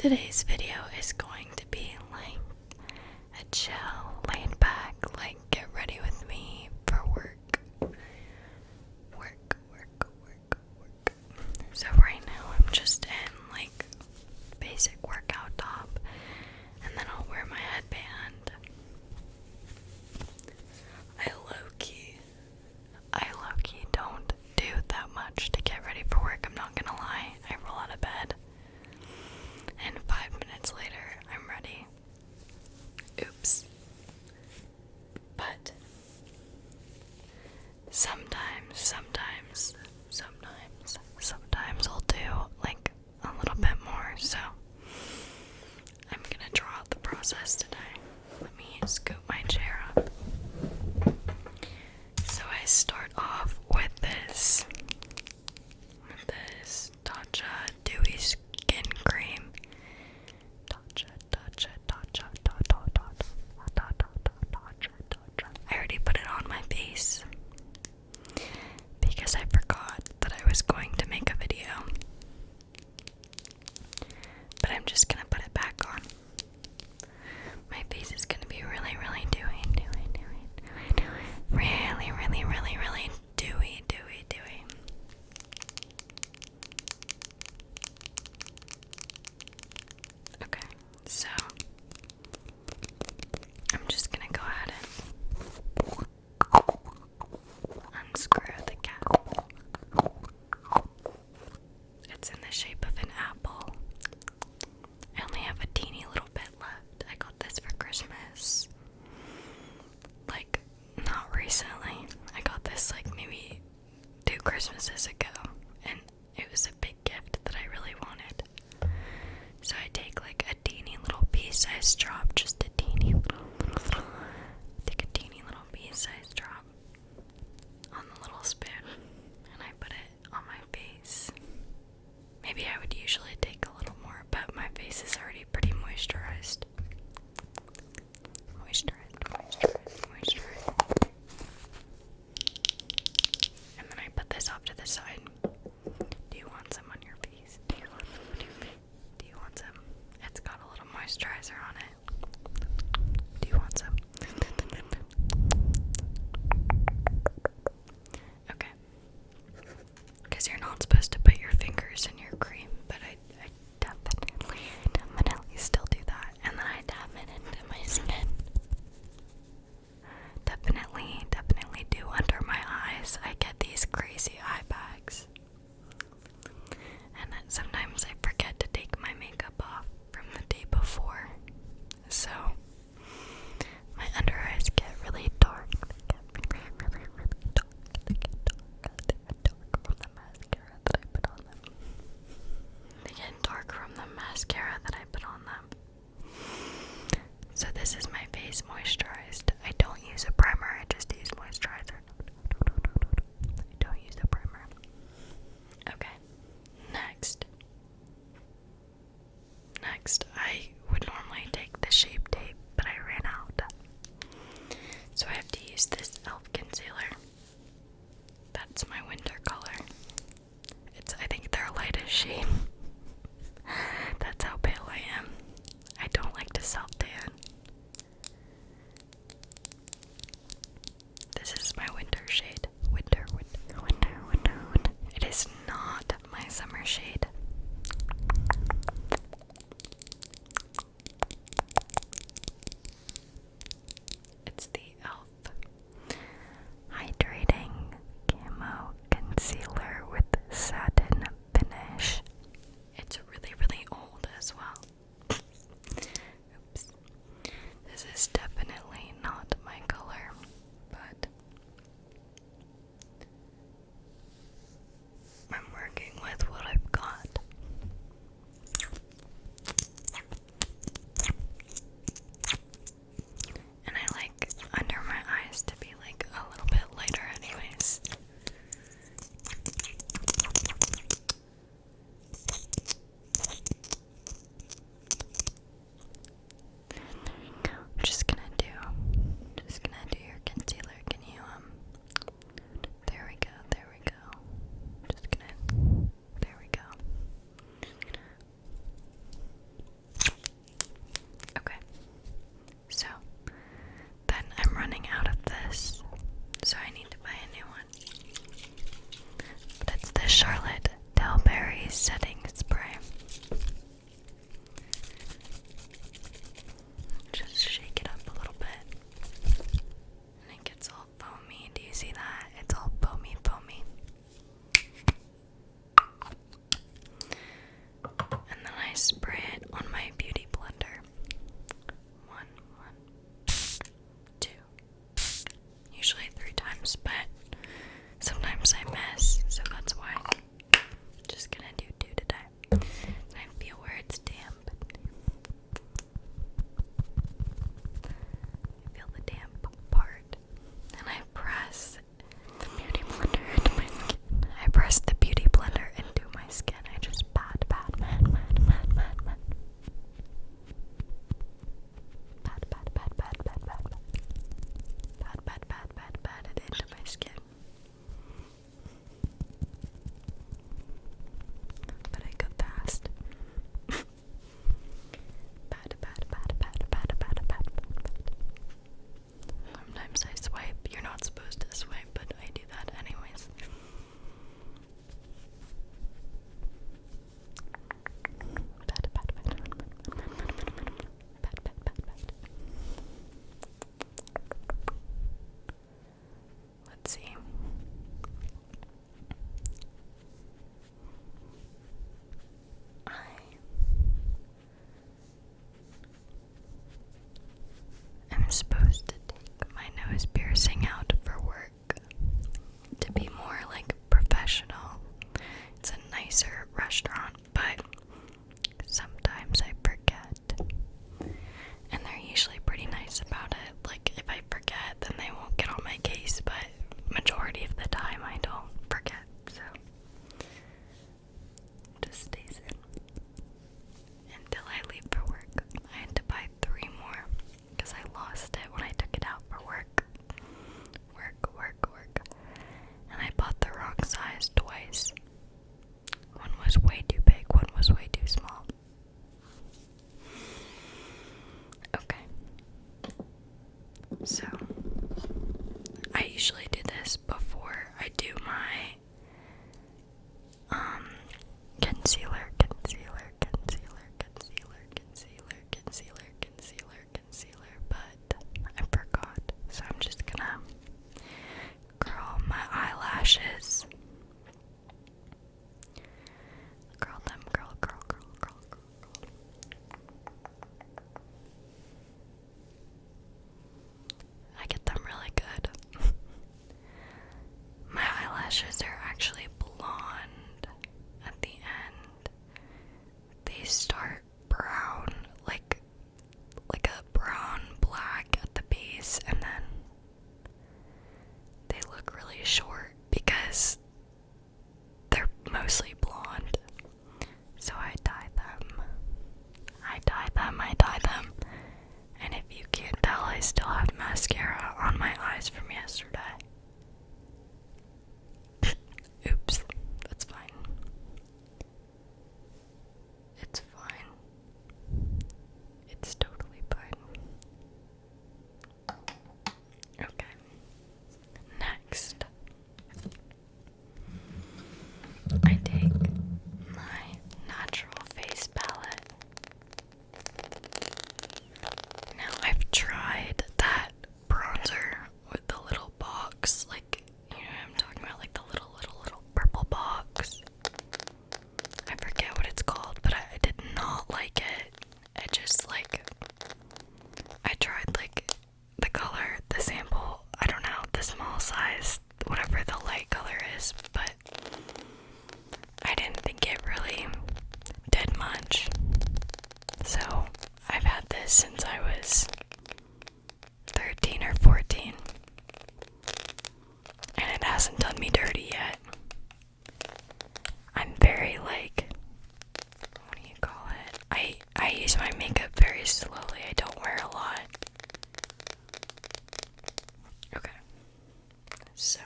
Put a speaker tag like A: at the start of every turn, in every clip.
A: Today's video is going to be like a chill, laid back, like get ready with me for work. So right now I'm just in like basic workout top, and then I'll wear my headband. I low-key don't do that much to get ready for work, I'm not gonna lie. I roll out of bed and 5 minutes later I'm ready. Oops. But sometimes I'll do like a little bit more, so I'm gonna draw out the process today. Let me scoop my chair up. So I start off with this Tatcha Dewy Skin Cream. I already put it on my face because I forgot that I was going to make a video. But I'm just gonna put it back on. My face is gonna be really dewy. Really dewy. Okay, so I'm just gonna go ahead and unscrew the cap. It's in the shape of an apple. I only have a teeny little bit left. I got this for Christmas. Like, not recently. I got this like maybe 2 Christmases ago, and it was a big gift that I really wanted. So I take like a teeny little pea-sized drop, just a teeny little pea-sized drop on the little spoon, and I put it on my face. Maybe I would usually take a little more, but my face is already pretty moisturized. And then I put this off to the side. Do you want some on your face? Do you want some? It's got a little moisturizer on it. Do you want some? Okay. Because you're not supposed to put your fingers in your cream, but I definitely still do that. And then I dab it into my skin. Definitely do under my eyes. I get these crazy eye bags. And then sometimes I forget to take my makeup off from the day before. So my under eyes get really dark. They get really dark. They get dark from the mascara that I put on them. So this is my face moisturized. I don't use a primer, I just use moisturizer. I don't use a primer. Okay, next, I would normally take the Shape Tape, but I ran out. So I have to use this e.l.f. concealer. That's my winter color. I think their lightest shade. That's how pale I am. I don't like to self-tan. This is my winter shade. Winter. It is not my summer shade. It's the e.l.f. sometimes, but sometimes I miss, so that's why I'm just gonna do 2 today. And I feel where it's damp. I feel the damp part. And I press the beauty blender into my skin. I press the beauty blender into my skin. I just pat it into my skin. But I go fast. Sometimes I swipe. You're not supposed to swipe, but I do that anyways. Let's see. I'm supposed to take my nose piercing out for work to be more like professional. It's a nicer restaurant, but sometimes I forget. And they're usually pretty nice about it. Like, if I forget, then they won't get on my case, but majority of the time I don't forget, so it just stays in until I leave for work. I had to buy 3 more because I lost it when I took it out for work. And I bought the wrong size twice. One was way too big, one was way too small. Okay. So, I usually do this before I do my concealer, but I forgot, so I'm just gonna curl my eyelashes. Curl them, curl. I get them really good. My eyelashes are actually blonde at the end. They start brown, like a brown black at the base, and then they look really short because they're mostly blonde. So I dye them. And if you can't tell, I still have mascara on my eyes from yesterday. Oops, that's fine. It's fine. It's totally fine. Okay. Next, I take my natural face palette. Now, I've tried that bronzer with the little box, like, you know what I'm talking about, like the little purple box. I forget what it's called, but I did not like it. It just, like, I tried, like, the color, the sample, I don't know, the small size, whatever the light color is, but I didn't think it really did much. So, I've had this since I was 13 or 14, and it hasn't done me dirty yet. I'm very, like, what do you call it? I use my makeup very slowly. I don't wear a lot. Okay. So,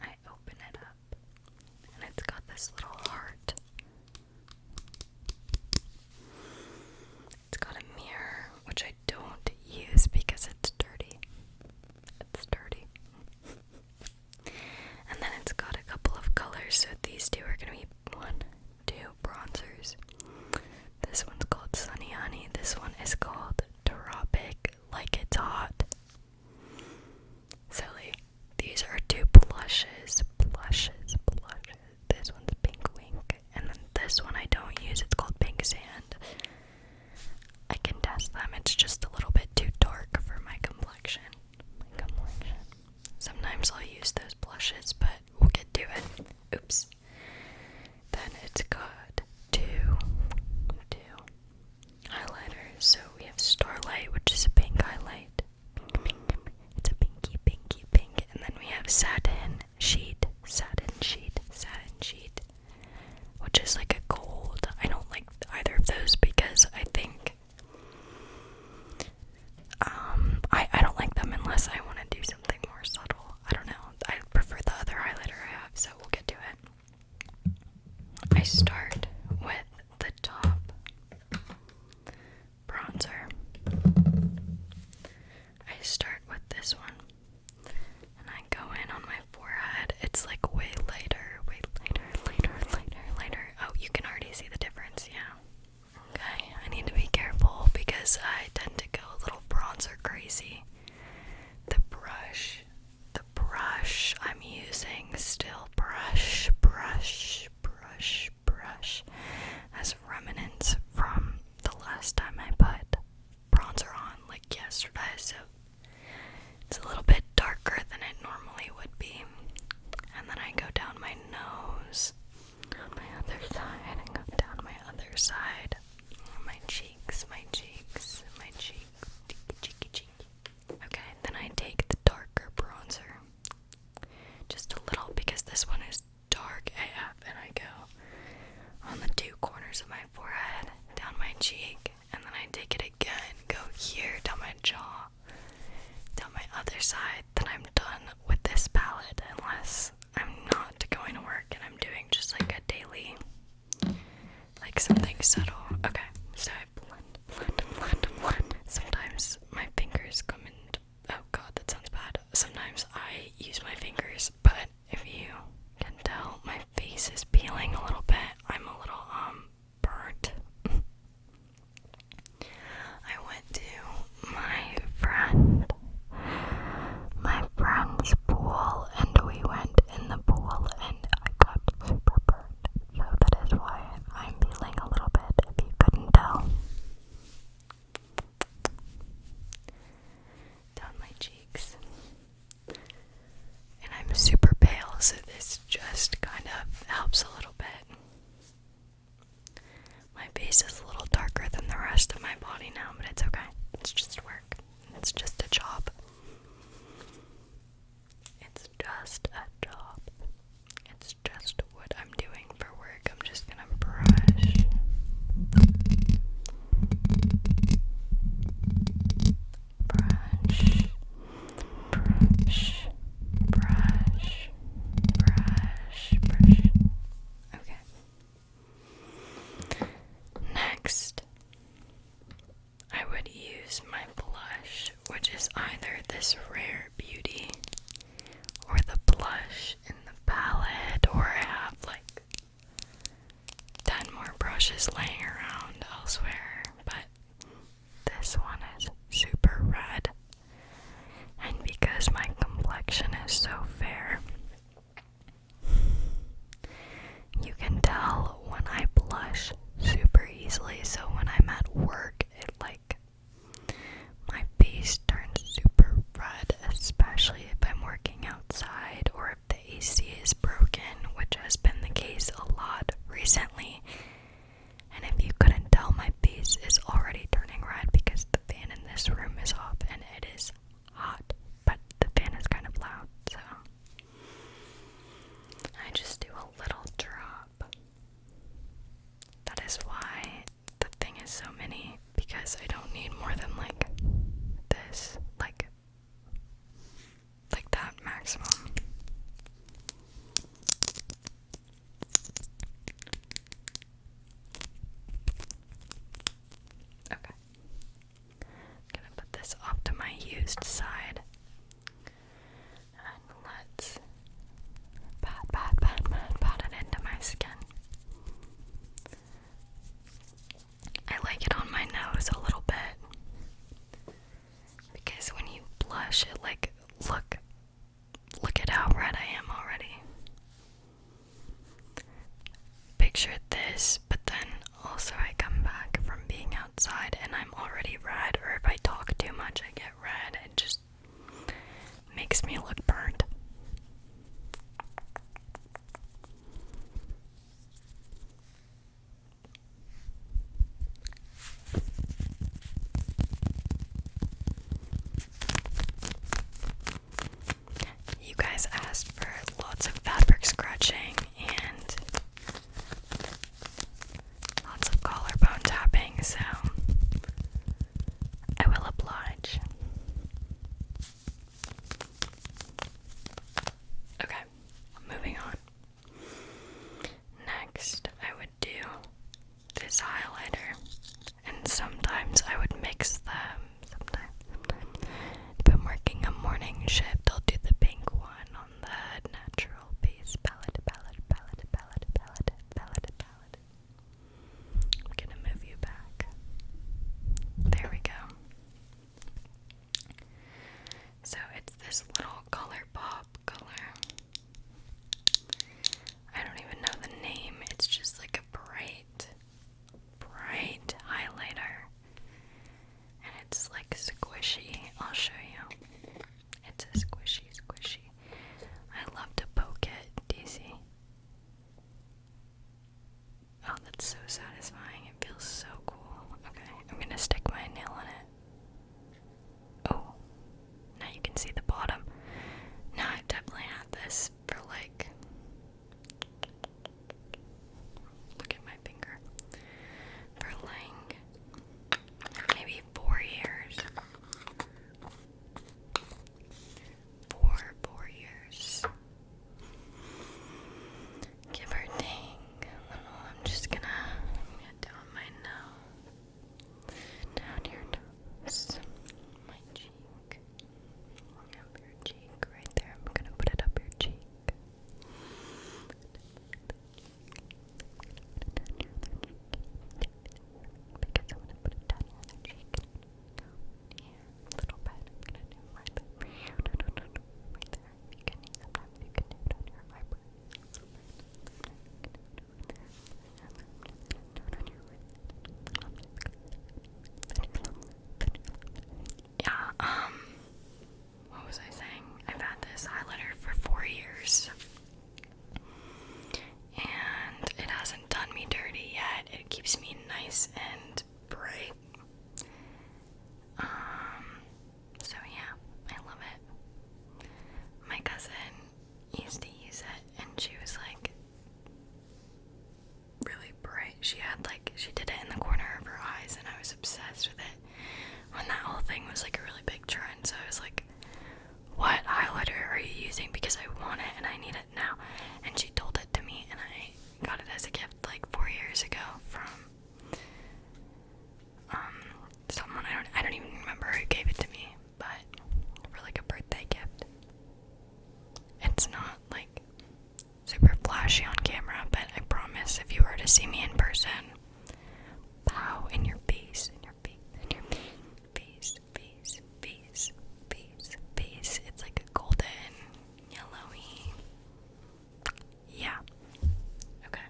A: I open it up, and it's got this little heart. It's got a mirror, which I don't use because it's dirty. And then it's got a couple of colors, so these two are going to be 1, 2 bronzers. This one's called Sunny Honey. This one is called Tropic Like It's Hot. Silly. These are 2 blushes. This one's pink it's just a little bit too dark for my complexion. Sometimes I'll use those blushes, but we'll get to it. Oops. Then it's good to do highlighters. So we have Starlight, which is a pink highlight. It's a pinky, pinky, pink. And then we have Satin Sheet, which is like a gold. I don't like either of those because I think I don't like them unless I want to do something more subtle. I don't know. I prefer the other highlighter I have, so we'll get to it. I start with the top bronzer. I start with this one, and I go in on my forehead. It's like way lighter. Oh, you can already see the difference, yeah. Okay, I need to be careful because I tend to go a little bronzer crazy. The brush I'm using still brush has remnants from the last time I put bronzer on, like yesterday, so it's a little bit darker than it normally would be. And then I go down my nose on my other side, and go down my other side, my cheeks, cheeky. Okay, then I take the darker bronzer, just a little, because this one is dark AF, and I go on the two corners of my forehead, down my cheek, and then I take it again, go here, down my jaw, down my other side. Then I'm done with this palette, unless I'm not going to work and I'm doing just like a daily, like something subtle. Okay, so I blend. Sometimes my fingers come in. Oh god, that sounds bad. Sometimes I use my fingers, but if you can tell, my face is peeling a little bit. I'm a little burnt. I went to my friend's pool, and we went in the pool, and I got super burnt. So that is why I'm peeling a little bit, if you couldn't tell. Down my cheeks. And I'm super pale, so this just kind of helps a little bit. My face is a little darker than the rest of my body now, but it's okay. It's just work. It's just a job. It's just a job. It's just what I'm doing for work. I'm just gonna brush. Okay. Next, I would use my blush, which is either this Rare Beauty or the blush in the palette, or I have like 10 more brushes laying around elsewhere, but this one is super red, and because my complexion is so fair, you can tell when I blush super easily. So when I'm at work, it like, my face turns super red, especially if I'm working outside or if the AC is broken, which has been the case a lot recently. And if you couldn't tell, my face is already turning red because the fan in this room is off and it is hot, but the fan is kind of loud, so I just do a little drop. That is why the thing is so many, because I don't need more than like this, like that maximum. Okay. I'm gonna put this off to my used side. And let's pat it into my skin. I like it on my nose a little bit, because when you blush, it like, look at how red I am already. Picture this, but then also I come back from being outside and I'm already red, or if guys asked for lots of fabric scratching and lots of collarbone tapping, so I will oblige. Okay, moving on. Next, I would do this highlighter, and sometimes I would mix them. Sometimes. If I'm working a morning shift, I'll do the pink one on the natural base palette. I'm gonna move you back. There we go. So it's this little color pop color. I don't even know the name. It's just like a bright highlighter. And it's like squishy. I'll show you. It's a squishy. I love to poke it. Do you see? Oh, that's so satisfying. It feels so cool. Okay, I'm gonna stick my nail on it. Oh, now you can see the bottom. Now I've definitely had this for like, look at my finger, for like maybe 4 years. 4 years. Give or take. I'm just gonna get down my nose, down your nose, my cheek, up your cheek, right there. I'm gonna put it up your cheek. Because I'm gonna put it down your other cheek. Here, a little bit. I'm gonna do my bit for you. Right there. You can sometimes you can do it on your eyebrow. Yeah, what was I saying? I've had this highlighter for 4 years. And it hasn't done me dirty yet. It keeps me nice and bright. So yeah, I love it. My cousin used to use it and she was like really bright. She did it in the corner of her eyes and I was obsessed with it when that whole thing was like a really big trend. So I was like, what highlighter are you using? Because I want it and I need it now. And she told it to me and I got it as a gift like 4 years ago from someone. I don't even remember who gave it to me, but for like a birthday gift. It's not like super flashy on camera, but I promise if you were to see me in person, pow, in your face, in your face. It's like a golden, yellowy. Yeah. Okay.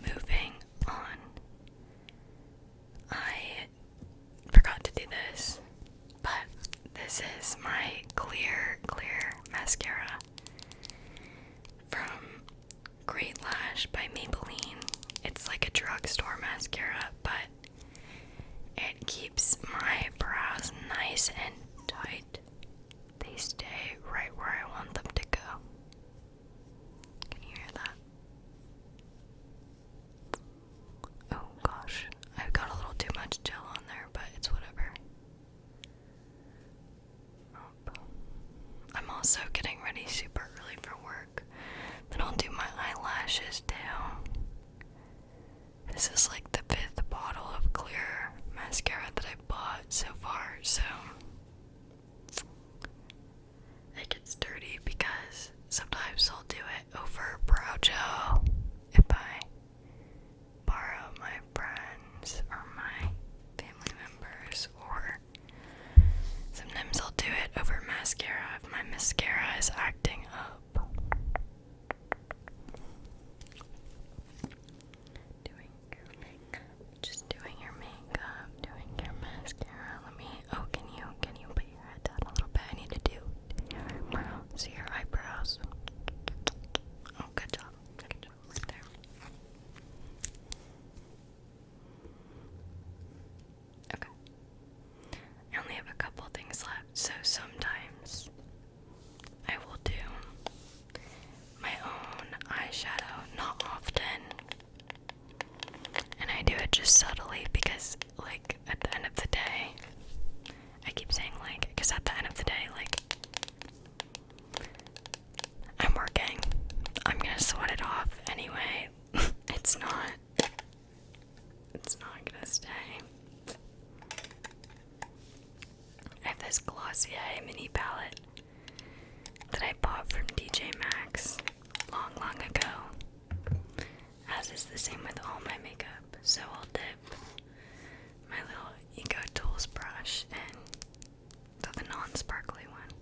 A: Moving on. I forgot to do this, but this is my clear mascara from Great Lash by Maybelline. It's like a drugstore mascara, but it keeps my brows nice and tight. They stay right where I want them to go. Can you hear that? Oh gosh, I've got a little too much gel on there, but it's whatever. I'm also getting ready super early for work. Then I'll do my eyelashes too. This is like the 5th bottle of clear mascara that I bought so far, so Glossier mini palette that I bought from TJ Maxx long ago. As is the same with all my makeup. So I'll dip my little Eco Tools brush in the non-sparkly one.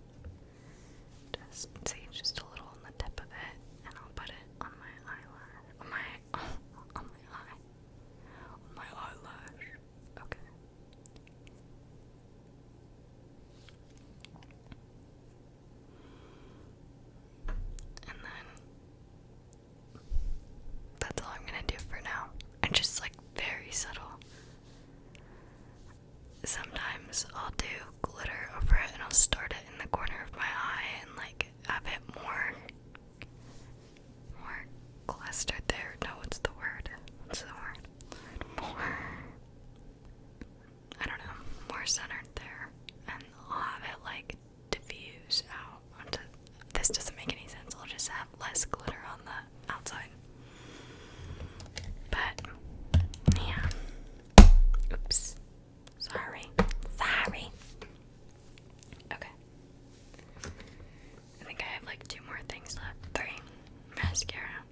A: Just see, just a little on the tip of it, and I'll put it on my eyelash. On my eye. On my eyelash. Okay. And then that's all I'm gonna do for now. And just like very subtle. Sometimes I'll do glitter over it and I'll start it in the corner of my eye and like have it more clustered there. No, what's the word? More, I don't know, more centered there. And I'll have it like diffuse out onto, this doesn't make any sense. I'll just have less glitter on the outside. But, yeah. Oops. Sorry. Okay. I think I have like 2 more things left. 3. Mascara.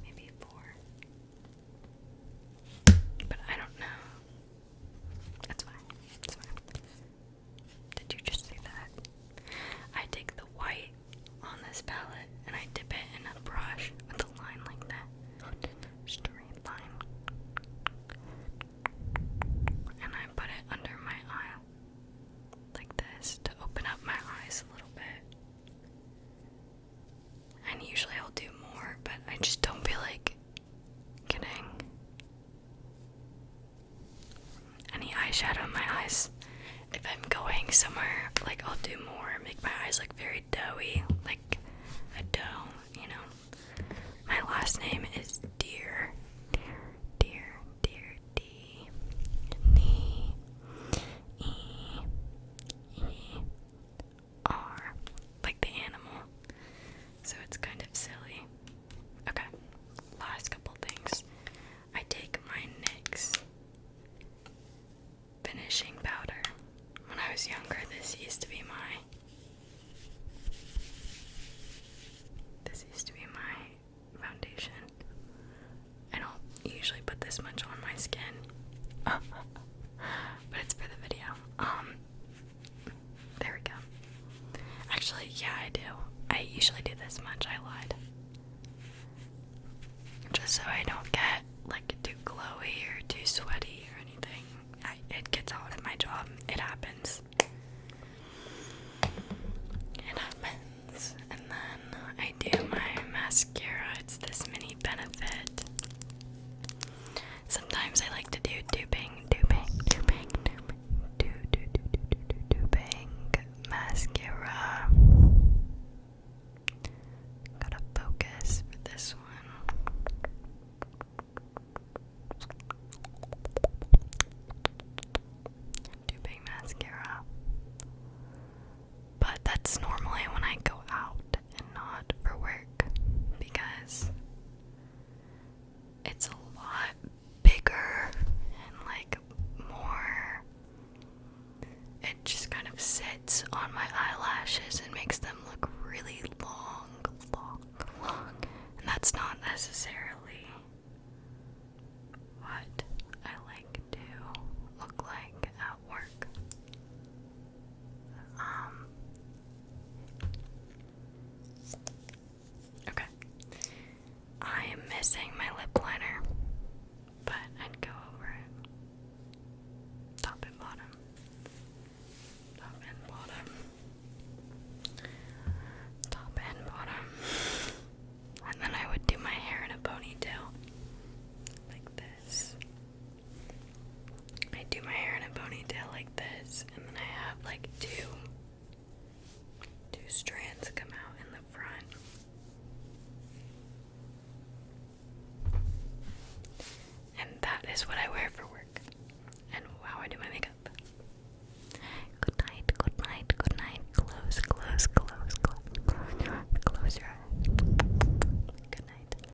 A: Maybe 4. But I don't know. That's fine. It's fine. Did you just see that? I take the white on this palette and I dip it in a brush with a line like that. Straight line. And I put it under my eye like this to open up my eyes a little bit. And usually I'll do more, but I just don't feel like getting any eyeshadow in my eyes. If I'm going somewhere, like I'll do more, make my eyes look very doughy, like a dough, you know. My last name is Deer. D, E, R, like the animal. So it's kind of silly. Okay, last couple things. I take my NYX finishing powder. When I was younger, this used to be my foundation. I don't usually put this much on my skin. But it's for the video. There we go. Actually, yeah, I do. I usually do this much. I lied. Just so I don't get like too glowy or too sweaty or anything. It gets hot at my job. It happens. It happens. And then I do my mascara. It's this mini Benefit. Sometimes I like to do duping mascara. Gotta focus for this one. Duping mascara. But that's normally when I go out and not for work, because it's a lot bigger and like more, it just kind of sits on my eyelashes and makes them look really long. And that's not necessarily what I like to look like at work. Okay. I am missing my lip liner, but I'd go over it. Top and bottom. Top and bottom. Top and bottom. And then I would do my hair in a ponytail. Like this. I do my hair in a ponytail like this, and then I have like two strands come out in the front. And that is what I wear for work. And how I do my makeup.